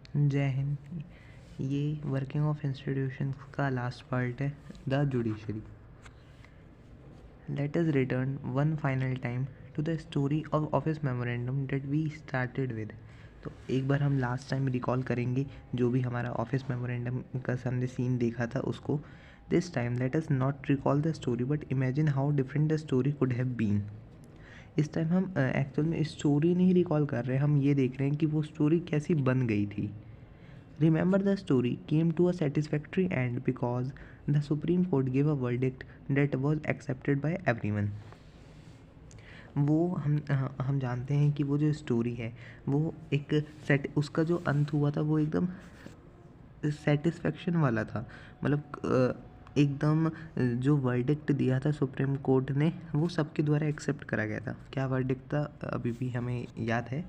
जय हिंद। ये वर्किंग ऑफ इंस्टीट्यूशंस का लास्ट पार्ट है, the judiciary. Let us return one final time to the story of office memorandum that we started with. तो एक बार हम लास्ट टाइम रिकॉल करेंगे जो भी हमारा ऑफिस मेमोरेंडम का हमने सीन देखा था उसको। This time let us not recall the story but imagine how different the story could have been. इस टाइम हम एक्चुअल में स्टोरी नहीं रिकॉल कर रहे हैं, हम ये देख रहे हैं कि वो स्टोरी कैसी बन गई थी। Remember, the story came to a satisfactory end because the Supreme Court gave a verdict that was accepted by everyone. वो हम जानते हैं कि वो जो स्टोरी है वो एक उसका जो अंत हुआ था वो एकदम सेटिस्फेक्शन वाला था। मतलब एकदम जो वर्डिक्ट दिया था सुप्रीम कोर्ट ने वो सबके द्वारा एक्सेप्ट करा गया था। क्या वर्डिक्ट था अभी भी हमें याद है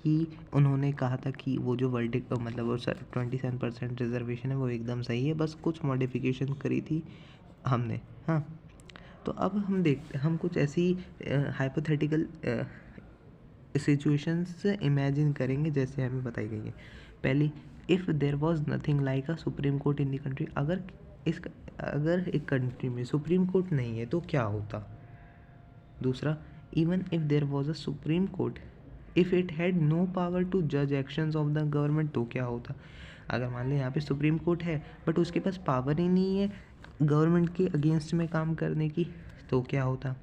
कि उन्होंने कहा था कि वो जो वर्डिक्ट मतलब वो 27% रिजर्वेशन है वो एकदम सही है, बस कुछ मॉडिफिकेशन करी थी हमने। हाँ, तो अब हम कुछ ऐसी हाइपोथेटिकल सिचुएशंस इमेजिन करेंगे जैसे हमें बताई गई है। पहली, if there was nothing like a supreme court in the country. अगर एक कंट्री में सुप्रीम कोर्ट नहीं है तो क्या होता। दूसरा, even if there was a supreme court if it had no power to जज एक्शंस ऑफ द गवर्नमेंट तो क्या होता। अगर मान लें यहाँ पे सुप्रीम कोर्ट है बट उसके पास पावर ही नहीं है गवर्नमेंट के अगेंस्ट में काम करने की तो क्या होता।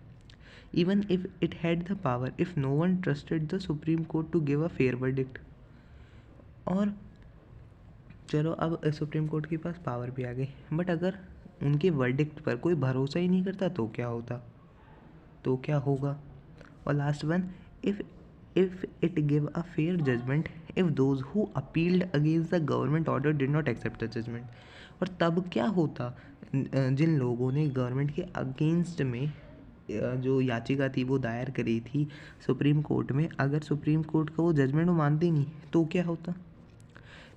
Even if it had the power if no one trusted the supreme court to give a fair verdict. और चलो अब सुप्रीम कोर्ट के पास पावर भी आ गई बट अगर उनके वर्डिक्ट पर कोई भरोसा ही नहीं करता तो क्या होता, तो क्या होगा। और last one, if if it give a fair judgment if those who appealed against the government order did not accept the judgment. और तब क्या होता जिन लोगों ने गवर्नमेंट के अगेंस्ट में जो याचिका थी वो दायर करी थी सुप्रीम कोर्ट में, अगर सुप्रीम कोर्ट का वो जजमेंट वो मानते नहीं तो क्या होता।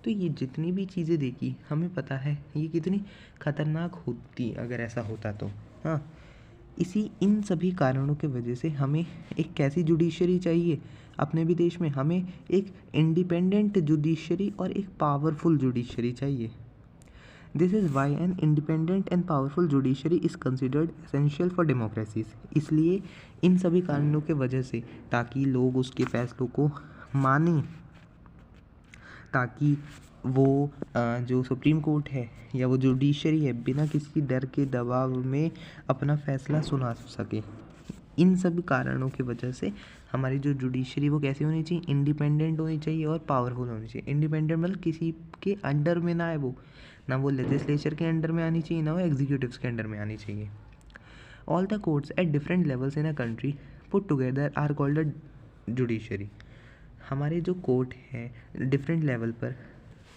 तो ये जितनी भी चीज़ें देखी हमें पता है ये कितनी ख़तरनाक होती अगर ऐसा होता तो। हाँ, इन सभी कारणों की वजह से हमें एक कैसी जुडिशरी चाहिए अपने भी देश में। हमें एक इंडिपेंडेंट जुडिशरी और एक पावरफुल जुडिशरी चाहिए। This is why an independent and powerful judiciary is considered essential for democracies. इसलिए इन सभी कारणों के वजह से ताकि लोग उसके फैसलों को मानें, ताकि वो जो सुप्रीम कोर्ट है या वो जुडिशरी है बिना किसी डर के दबाव में अपना फैसला सुना सके। इन सब कारणों की वजह से हमारी जो जुडिशरी वो कैसी होनी चाहिए, इंडिपेंडेंट होनी चाहिए और पावरफुल होनी चाहिए। इंडिपेंडेंट मतलब किसी के अंडर में ना है वो, ना वो लेजिस्लेचर के अंडर में आनी चाहिए ना वो एग्जीक्यूटिव्स के अंडर में आनी चाहिए। All the courts at different levels in a country put together are called a judiciary. हमारे जो कोर्ट हैं डिफरेंट लेवल पर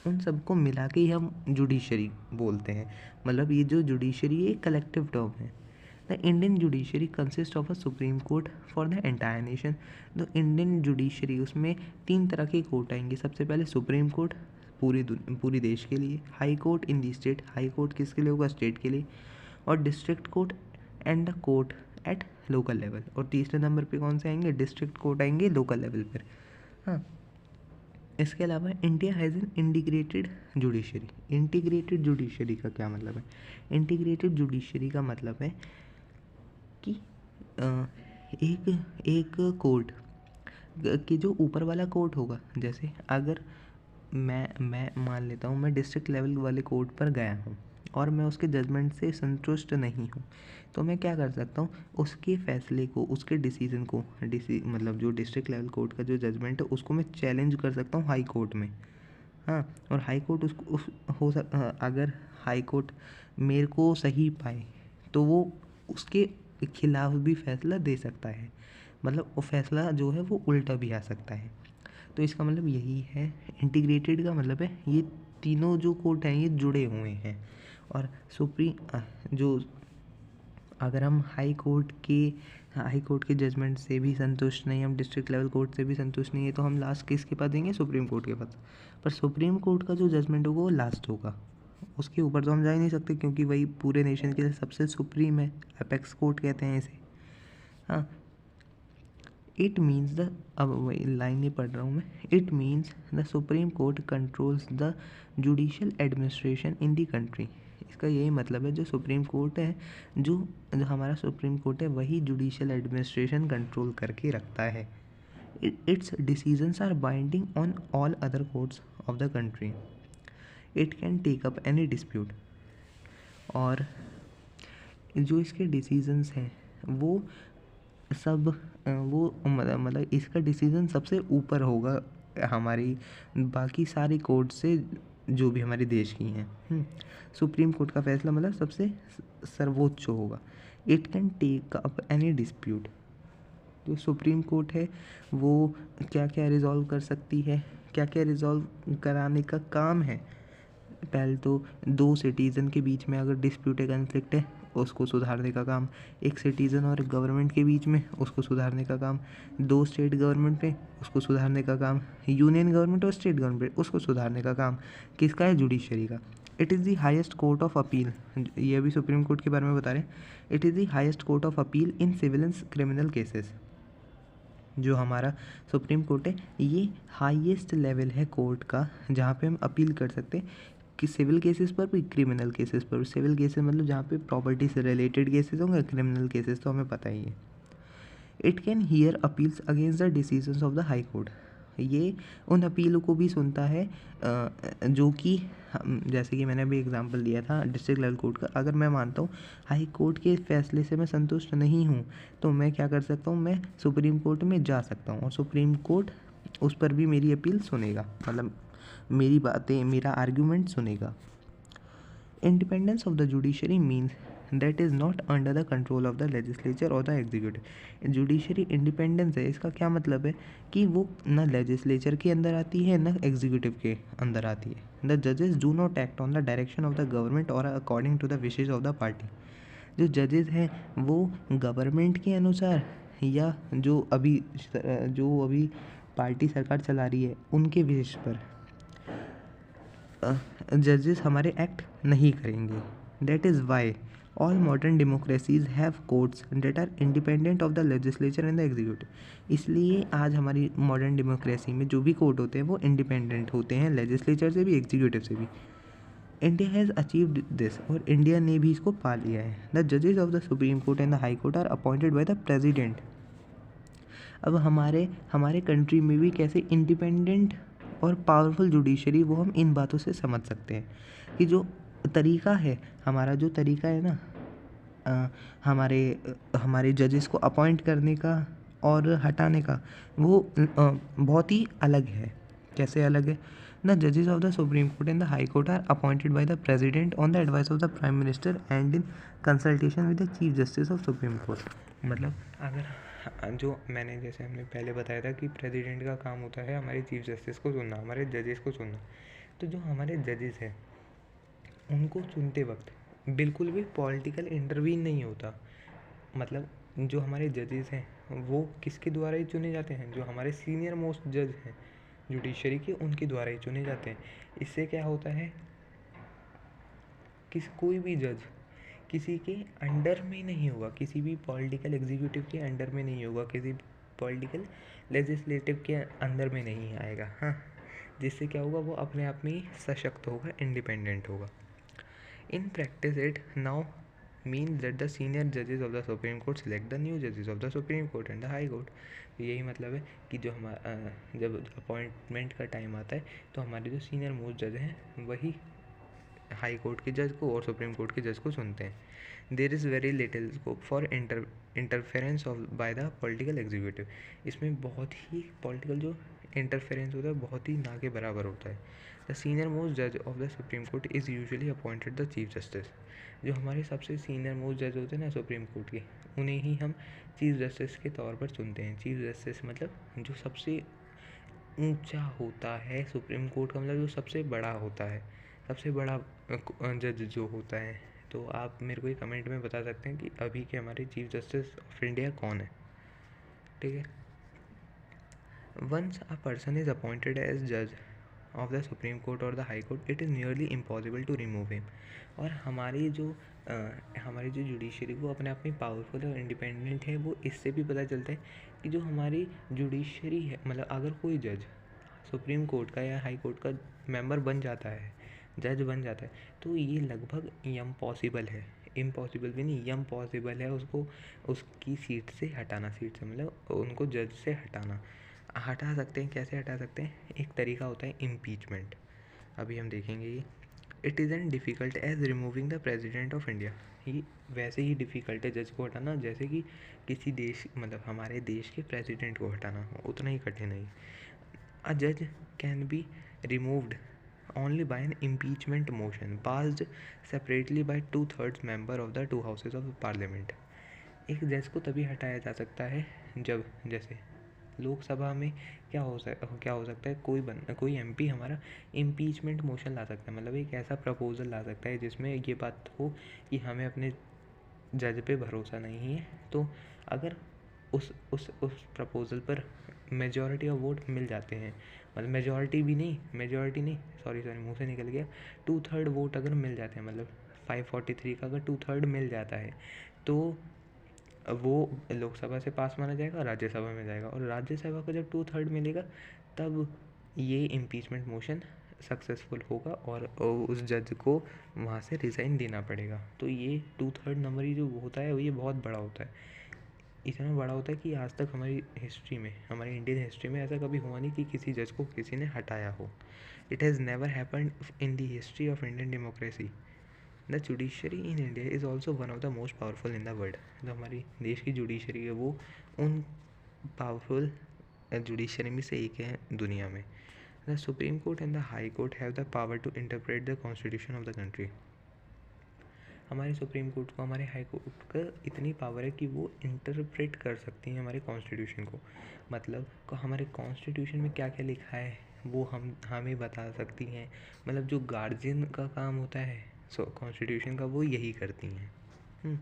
उन सबको मिला के ही हम जुडिशरी बोलते हैं। मतलब ये जो जुडिशरी है एक कलेक्टिव टर्म है। The Indian judiciary consist of a supreme court for the entire nation. The Indian judiciary उसमें 3 तरह के कोर्ट आएंगे। सबसे पहले सुप्रीम कोर्ट पूरी देश के लिए, हाई कोर्ट इन दी स्टेट, हाई कोर्ट किसके लिए होगा, स्टेट के लिए, और district court and the court at local level. और तीसरे नंबर पे कौन से आएंगे, डिस्ट्रिक्ट कोर्ट आएंगे लोकल लेवल पर। हाँ, इसके अलावा India has an integrated judiciary. Integrated judiciary का क्या मतलब है, इंटीग्रेटेड जुडिशरी का मतलब है कि एक एक कोर्ट कि जो ऊपर वाला कोर्ट होगा, जैसे अगर मैं मान लेता हूँ मैं डिस्ट्रिक्ट लेवल वाले कोर्ट पर गया हूँ और मैं उसके जजमेंट से संतुष्ट नहीं हूँ तो मैं क्या कर सकता हूँ, उसके फैसले को, उसके डिसीजन को, मतलब जो डिस्ट्रिक्ट लेवल कोर्ट का जो जजमेंट है उसको मैं चैलेंज कर सकता हूँ हाई कोर्ट में। हाँ, और हाई कोर्ट अगर हाई कोर्ट मेरे को सही पाए तो वो उसके खिलाफ भी फैसला दे सकता है। मतलब वो फैसला जो है वो उल्टा भी आ सकता है। तो इसका मतलब यही है, इंटीग्रेटेड का मतलब है ये तीनों जो कोर्ट हैं ये जुड़े हुए हैं। और जो अगर हम हाई कोर्ट के जजमेंट से भी संतुष्ट नहीं, हम डिस्ट्रिक्ट लेवल कोर्ट से भी संतुष्ट नहीं है तो हम लास्ट किसके पास देंगे, सुप्रीम कोर्ट के पास। पर सुप्रीम कोर्ट का जो जजमेंट होगा वो लास्ट होगा, उसके ऊपर तो हम जा ही नहीं सकते क्योंकि वही पूरे नेशन के लिए सबसे सुप्रीम है, अपेक्स कोर्ट कहते हैं इसे। हाँ, इट मीन्स द, अब वही लाइन नहीं पढ़ रहा हूँ मैं, it means the supreme court controls the judicial administration in the country. इसका यही मतलब है जो सुप्रीम कोर्ट है, जो हमारा सुप्रीम कोर्ट है, वही जुडिशल एडमिनिस्ट्रेशन कंट्रोल करके रखता है। Its decisions are binding on all other courts of the country. It can take up any dispute. और जो इसके डिसीजंस हैं वो सब वो मतलब इसका डिसीजन सबसे ऊपर होगा हमारी बाकी सारी कोर्ट से, जो भी हमारे देश की हैं। सुप्रीम कोर्ट का फैसला मतलब सबसे सर्वोच्च होगा। It can take up any dispute. जो सुप्रीम कोर्ट है वो क्या क्या रिजॉल्व कर सकती है, क्या क्या रिजॉल्व कराने का काम है। पहले तो दो सिटीज़न के बीच में अगर डिस्प्यूट है, कन्फ्लिक्ट है, उसको सुधारने का काम। एक सिटीज़न और गवर्नमेंट के बीच में, उसको सुधारने का काम। दो स्टेट गवर्नमेंट में, उसको सुधारने का काम। यूनियन गवर्नमेंट और स्टेट गवर्नमेंट, उसको सुधारने का काम किसका है? जुडिशरी का। It is the highest court of appeal, ये अभी सुप्रीम कोर्ट के बारे में बता रहे हैं। It is the highest court of appeal in civil and criminal cases. जो हमारा सुप्रीम कोर्ट है ये हाईएस्ट लेवल है कोर्ट का, जहाँ पे हम अपील कर सकते हैं कि सिविल केसेस पर भी, क्रिमिनल केसेस पर। सिविल केसेस मतलब जहाँ पे प्रॉपर्टी से रिलेटेड केसेस होंगे, क्रिमिनल केसेस तो हमें पता ही है। It can hear appeals against the decisions of the high court. ये उन अपीलों को भी सुनता है जो कि जैसे कि मैंने अभी एग्जांपल दिया था डिस्ट्रिक्ट लेवल कोर्ट का। अगर मैं मानता हूँ हाई कोर्ट के फैसले से मैं संतुष्ट नहीं हूँ, तो मैं क्या कर सकता हूँ, मैं सुप्रीम कोर्ट में जा सकता हूँ और सुप्रीम कोर्ट उस पर भी मेरी अपील सुनेगा, मतलब मेरी बातें, मेरा आर्ग्यूमेंट सुनेगा। Independence of the judiciary means that is not under the control of the legislature और द एग्जीक्यूटिव। जुडिशरी इंडिपेंडेंस है, इसका क्या मतलब है कि वो न लेजिस्लेचर के अंदर आती है न एग्जीक्यूटिव के अंदर आती है। द जजेस do not act on the direction of the government और according to the wishes of the party. जो जजेस हैं वो गवर्नमेंट के अनुसार या जो अभी पार्टी सरकार चला रही है उनके विशेष पर जजेस हमारे एक्ट नहीं करेंगे। That is why all modern democracies have courts that are independent of the legislature and the executive. इसलिए आज हमारी मॉडर्न डेमोक्रेसी में जो भी कोर्ट होते हैं वो इंडिपेंडेंट होते हैं, लेजिस्लेचर से भी, एग्जीक्यूटिव से भी। इंडिया हैज़ अचीव्ड दिस, और इंडिया ने भी इसको पा लिया है। द जजेस of the supreme court and the high court are appointed by the president. अब हमारे कंट्री में भी कैसे इंडिपेंडेंट और पावरफुल जुडिशरी, वो हम इन बातों से समझ सकते हैं कि जो तरीका है, हमारा जो तरीका है ना हमारे जजेस को अपॉइंट करने का और हटाने का, वो बहुत ही अलग है। कैसे अलग है? द जजेस of the supreme court and the high court are appointed by the president on the advice of the prime minister and in consultation with the chief justice of supreme court. मतलब अगर जो मैंने जैसे हमने पहले बताया था कि प्रेसिडेंट का काम होता है हमारे चीफ जस्टिस को चुनना, हमारे जजेस को चुनना। तो जो हमारे जजेस हैं उनको चुनते वक्त बिल्कुल भी पॉलिटिकल इंटरवीन नहीं होता। मतलब जो हमारे जजेस हैं वो किसके द्वारा ही चुने जाते हैं? जो हमारे सीनियर मोस्ट जज हैं जुडिशरी के, उनके द्वारा ही चुने जाते हैं। इससे क्या होता है, कोई भी जज किसी के अंडर में नहीं होगा, किसी भी पॉलिटिकल एग्जीक्यूटिव के अंडर में नहीं होगा, किसी पॉलिटिकल लेजिस्लेटिव के अंदर में नहीं आएगा। हाँ, जिससे क्या होगा, वो अपने आप में ही सशक्त होगा, इंडिपेंडेंट होगा। In practice it now means that the senior judges of the Supreme Court select the new judges of the Supreme Court and the High Court। यही मतलब है कि जो जब अपॉइंटमेंट का टाइम आता है तो हमारे जो सीनियर मोस्ट जज हैं वही हाई कोर्ट के जज को और सुप्रीम कोर्ट के जज को चुनते हैं। There is very little scope for interference of by the political executive. इसमें बहुत ही पॉलिटिकल जो इंटरफेरेंस होता है बहुत ही ना के बराबर होता है। द सीनियर मोस्ट जज of the supreme court is usually appointed the chief justice. जो हमारे सबसे सीनियर मोस्ट जज होते हैं ना सुप्रीम कोर्ट के, उन्हें ही हम चीफ जस्टिस के तौर पर चुनते हैं। चीफ जस्टिस मतलब जो सबसे ऊंचा होता है सुप्रीम कोर्ट का, मतलब जो सबसे बड़ा होता है, सबसे बड़ा जज जो होता है। तो आप मेरे को ये कमेंट में बता सकते हैं कि अभी के हमारे चीफ जस्टिस ऑफ इंडिया कौन है, ठीक है। Once a person is appointed as जज ऑफ द सुप्रीम कोर्ट और the high court it is nearly impossible to remove him. और हमारी जो जुडिशरी वो अपने आप में पावरफुल और इंडिपेंडेंट है, वो इससे भी पता चलता है कि जो हमारी जुडिशरी है, मतलब अगर कोई जज सुप्रीम कोर्ट का या हाई कोर्ट का मेंबर बन जाता है, जज बन जाता है, तो ये लगभग इम्पॉसिबल है, इम्पॉसिबल भी नहीं, इम्पॉसिबल है उसको उसकी सीट से हटाना, सीट से मतलब उनको जज से हटा सकते हैं। कैसे हटा सकते हैं? एक तरीका होता है इम्पीचमेंट, अभी हम देखेंगे ये। It is an difficult as removing the president of India. ये वैसे ही डिफ़िकल्ट है जज को हटाना जैसे कि किसी देश, मतलब हमारे देश के प्रेसिडेंट को हटाना, उतना ही कठिन है। अ जज can be removed only by an impeachment motion passed separately by 2/3 member of the two houses of parliament। एक जज को तभी हटाया जा सकता है जब, जैसे लोकसभा में क्या हो सकता है, कोई एमपी हमारा इम्पीचमेंट मोशन ला सकता है, मतलब एक ऐसा प्रपोजल ला सकता है जिसमें ये बात हो कि हमें अपने जज पे भरोसा नहीं है। तो अगर उस प्रपोजल पर मेजॉरिटी ऑफ वोट मिल जाते हैं, मतलब मेजॉरिटी नहीं, सॉरी मुँह से निकल गया, 2/3 वोट अगर मिल जाते हैं, मतलब 543 का अगर 2/3 मिल जाता है, तो वो लोकसभा से पास माना जाएगा, राज्यसभा में जाएगा, और राज्यसभा को जब 2/3 मिलेगा तब ये इम्पीचमेंट मोशन सक्सेसफुल होगा और उस जज को वहाँ से रिज़ाइन देना पड़ेगा। तो ये 2/3 नंबर ही जो होता है ये बहुत बड़ा होता है, इतना बड़ा होता है कि आज तक हमारी हिस्ट्री में, हमारी इंडियन हिस्ट्री में ऐसा कभी हुआ नहीं कि किसी जज को किसी ने हटाया हो। It has never happened in the history of Indian democracy. The judiciary in India is also one of the most powerful in the world. जो हमारी देश की जुडिशरी है वो उन पावरफुल जुडिशरी में से एक है दुनिया में। The supreme court and the high court have the power to interpret the constitution of the country. हमारे सुप्रीम कोर्ट को, हमारे हाई कोर्ट का इतनी पावर है कि वो इंटरप्रेट कर सकती हैं हमारे कॉन्स्टिट्यूशन को, मतलब हमारे कॉन्स्टिट्यूशन में क्या क्या लिखा है वो हमें बता सकती हैं। मतलब जो गार्जियन का काम होता है कॉन्स्टिट्यूशन का, वो यही करती हैं।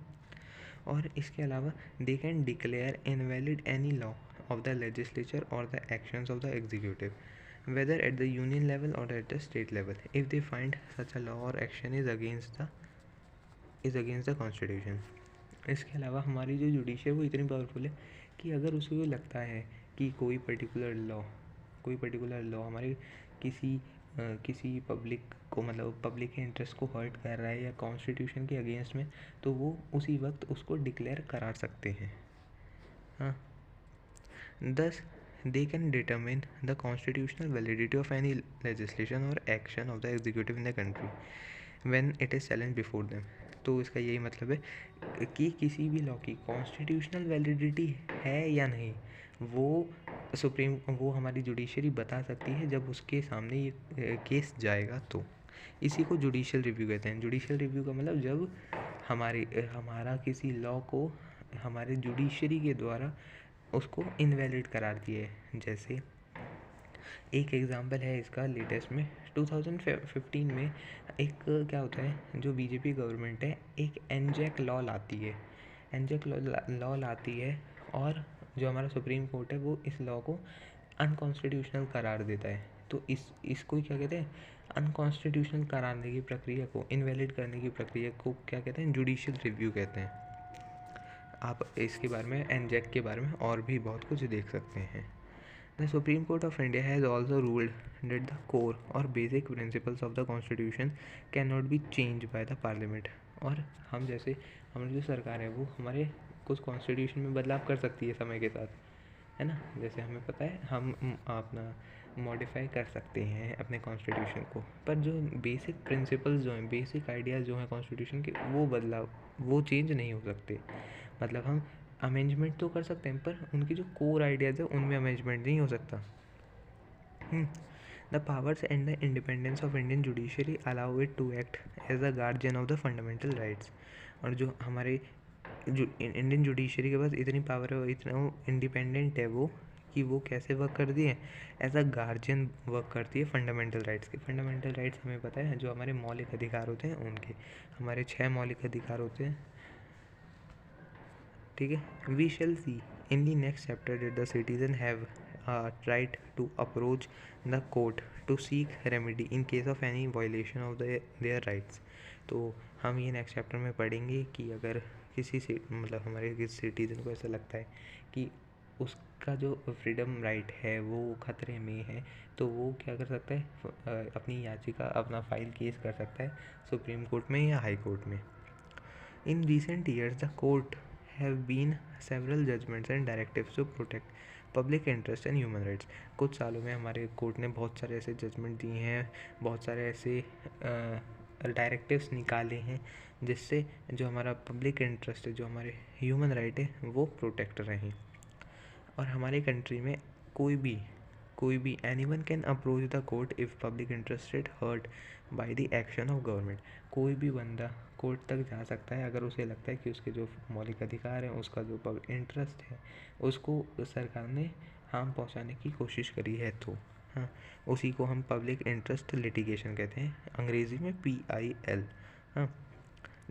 और इसके अलावा they can declare invalid any law of the legislature और the actions of the executive whether at the union level or at the state level if they find such a law or action is against the constitution. इसके अलावा हमारी जो judiciary है वो इतनी powerful है कि अगर उसको लगता है कि कोई पर्टिकुलर लॉ हमारे किसी पब्लिक को, मतलब पब्लिक के इंटरेस्ट को हर्ट कर रहा है या कॉन्स्टिट्यूशन के अगेंस्ट में, तो वो उसी वक्त उसको डिक्लेयर करा सकते हैं। हाँ, दस they can determine the constitutional validity of any legislation or action of the executive in the country when it is challenged before them। तो इसका यही मतलब है कि किसी भी लॉ की कॉन्स्टिट्यूशनल वैलिडिटी है या नहीं, वो हमारी जुडिशरी बता सकती है जब उसके सामने ये केस जाएगा। तो इसी को जुडिशियल रिव्यू कहते हैं। जुडिशियल रिव्यू का मतलब जब हमारा किसी लॉ को हमारे जुडिशरी के द्वारा उसको इनवैलिड करार दिए। जैसे एक एग्ज़ाम्पल है इसका लेटेस्ट में 2015 में एक क्या होता है, जो बीजेपी गवर्नमेंट है एक एनजैक लॉ लाती है और जो हमारा सुप्रीम कोर्ट है वो इस लॉ को अनकॉन्स्टिट्यूशनल करार देता है। तो इसको क्या कहते हैं, अनकॉन्स्टिट्यूशनल करारने की प्रक्रिया को, इनवैलिड करने की प्रक्रिया को क्या कहते हैं, जुडिशियल रिव्यू कहते हैं। आप इसके बारे में, एनजैक के बारे में और भी बहुत कुछ देख सकते हैं। The supreme Court of India has also ruled that the core और basic principles of the constitution can not be change by the parliament. और हमारी जो सरकार है वो हमारे कुछ कॉन्स्टिट्यूशन में बदलाव कर सकती है समय के साथ, है ना। जैसे हमें पता है हम अपना मॉडिफाई कर सकते हैं अपने कॉन्स्टिट्यूशन को, पर जो बेसिक प्रिंसिपल्स जो हैं, बेसिक आइडियाज़ जो हैं कॉन्स्टिट्यूशन के, वो चेंज नहीं हो सकते। मतलब हम अमेंजमेंट तो कर सकते हैं पर उनकी जो कोर आइडियाज़ है उनमें अमेंजमेंट नहीं हो सकता। The powers and the independence of Indian judiciary allow it to act as a guardian of the fundamental rights. और जो हमारे इंडियन जुडिशरी के पास इतनी पावर है, इतना इंडिपेंडेंट है वो, कि वो कैसे वर्क करती है, एज अ गार्जियन वर्क करती है फंडामेंटल राइट्स के। फंडामेंटल राइट्स हमें पता है जो हमारे मौलिक अधिकार होते हैं उनके, हमारे 6 मौलिक अधिकार होते हैं, ठीक है। We shall see in the next chapter that the citizen have right to approach the court to seek remedy in case of any violation of their rights। तो हम ये नेक्स्ट चैप्टर में पढ़ेंगे कि अगर किसी से मतलब हमारे किसी सिटीजन को ऐसा लगता है कि उसका जो फ्रीडम राइट है वो खतरे में है, तो वो क्या कर सकता है, अपनी याचिका अपना फाइल केस कर सकता है सुप्रीम कोर्ट में या हाई कोर्ट में। In recent years the court have been several judgments and directives to protect public interest and human rights. कुछ सालों में हमारे कोर्ट ने बहुत सारे ऐसे जजमेंट दिए हैं, बहुत सारे ऐसे डायरेक्टिव्स निकाले हैं जिससे जो हमारा पब्लिक इंटरेस्ट है, जो हमारे ह्यूमन राइट है, वो प्रोटेक्ट रहें। और हमारे कंट्री में कोई भी anyone can approach the court if public interested hurt by the action of government. कोई भी बंदा कोर्ट तक जा सकता है अगर उसे लगता है कि उसके जो मौलिक अधिकार हैं, उसका जो पब्लिक इंटरेस्ट है, उसको सरकार ने हार्म पहुंचाने की कोशिश करी है, तो हाँ, उसी को हम पब्लिक इंटरेस्ट लिटिगेशन कहते हैं, अंग्रेज़ी में PIL। हाँ,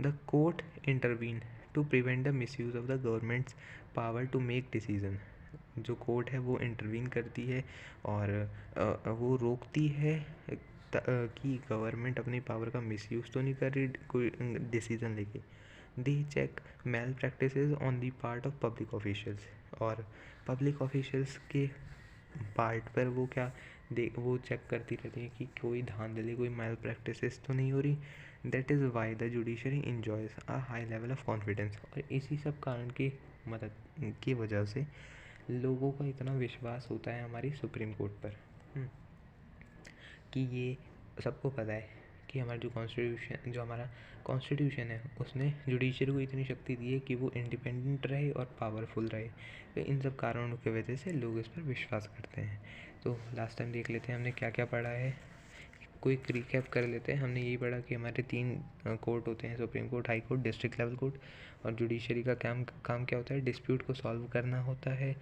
the court intervene to prevent the misuse of the government's power to make decision. जो कोर्ट है वो इंटरवीन करती है और वो रोकती है कि गवर्नमेंट अपनी पावर का मिसयूज़ तो नहीं कर रही कोई डिसीज़न लेके। They check mal practices on the part of public officials. और पब्लिक ऑफिशियल्स के पार्ट पर वो वो चेक करती रहती है कि कोई धांधली, कोई मैल प्रैक्टिसेस तो नहीं हो रही। That is why the judiciary enjoys a high level of confidence. और इसी सब कारण की मदद की वजह से लोगों का इतना विश्वास होता है हमारी सुप्रीम कोर्ट पर कि ये सबको पता है कि हमारा कॉन्स्टिट्यूशन है, उसने जुडिशरी को इतनी शक्ति दी है कि वो इंडिपेंडेंट रहे और पावरफुल रहे। तो इन सब कारणों की वजह से लोग इस पर विश्वास करते हैं। तो लास्ट टाइम देख लेते हैं हमने क्या क्या पढ़ा है, कोई रिकैप कर लेते हैं। हमने यही पढ़ा कि हमारे 3 कोर्ट होते हैं, supreme court, high court, district level court. और जुडिशरी का काम क्या होता है, डिस्प्यूट को सॉल्व करना होता है।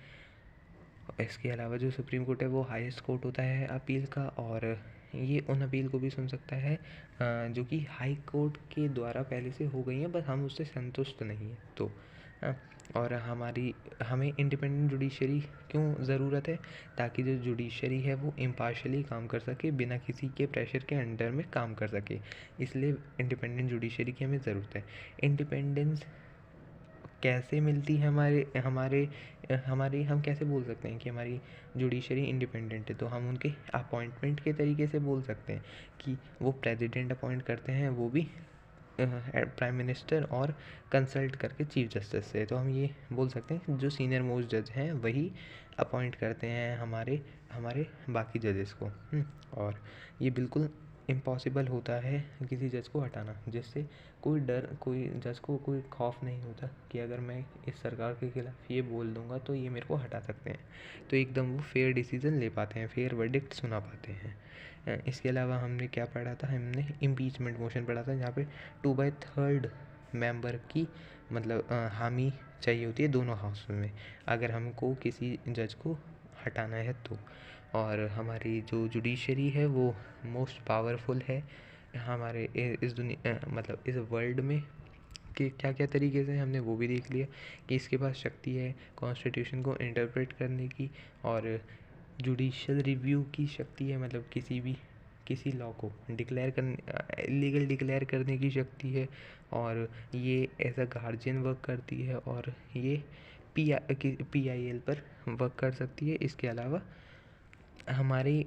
इसके अलावा जो सुप्रीम कोर्ट है वो हाईएस्ट कोर्ट होता है अपील का, और ये उन अपील को भी सुन सकता है जो कि हाई कोर्ट के द्वारा पहले से हो गई हैं, बस हम उससे संतुष्ट नहीं हैं। तो और हमें इंडिपेंडेंट जुडिशरी क्यों ज़रूरत है, ताकि जो जुडिशरी है वो इम्पार्शली काम कर सके, बिना किसी के प्रेशर के अंडर में काम कर सके, इसलिए इंडिपेंडेंट जुडिशरी की हमें ज़रूरत है। इंडिपेंडेंस कैसे मिलती है हमारे हम कैसे बोल सकते हैं कि हमारी जुडिशरी इंडिपेंडेंट है, तो हम उनके अपॉइंटमेंट के तरीके से बोल सकते हैं कि वो प्रेसिडेंट अपॉइंट करते हैं, वो भी प्राइम मिनिस्टर और कंसल्ट करके चीफ जस्टिस से। तो हम ये बोल सकते हैं कि जो सीनियर मोस्ट जज हैं वही अपॉइंट करते हैं हमारे बाकी जजेस को। और ये बिल्कुल इम्पॉसिबल होता है किसी जज को हटाना, जिससे कोई जज को कोई खौफ नहीं होता कि अगर मैं इस सरकार के खिलाफ ये बोल दूंगा तो ये मेरे को हटा सकते हैं। तो एकदम वो फेयर डिसीजन ले पाते हैं, फेयर वर्डिक्ट सुना पाते हैं। इसके अलावा हमने क्या पढ़ा था, हमने इम्पीचमेंट मोशन पढ़ा था, जहाँ पे 2/3 मेंबर की मतलब हामी चाहिए होती है दोनों हाउस में, अगर हमको किसी जज को हटाना है तो। और हमारी जो जुडिशरी है वो मोस्ट पावरफुल है हमारे इस दुनिया मतलब इस वर्ल्ड में, कि क्या क्या तरीके से हमने वो भी देख लिया कि इसके पास शक्ति है कॉन्स्टिट्यूशन को इंटरप्रेट करने की, और जुडिशियल रिव्यू की शक्ति है, मतलब किसी लॉ को लीगल डिक्लेयर करने की शक्ति है, और ये एज अ गार्जियन वर्क करती है, और ये PIL पर वर्क कर सकती है। इसके अलावा हमारी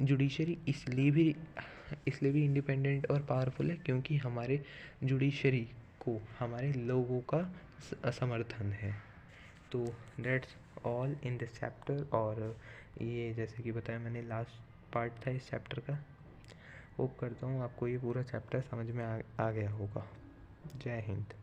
जुडिशरी इसलिए भी इंडिपेंडेंट और पावरफुल है क्योंकि हमारे जुडिशरी को हमारे लोगों का समर्थन है। तो that's all in this chapter. और ये जैसे कि बताया मैंने, लास्ट पार्ट था इस चैप्टर का। होप करता हूँ आपको ये पूरा चैप्टर समझ में आ गया होगा। जय हिंद।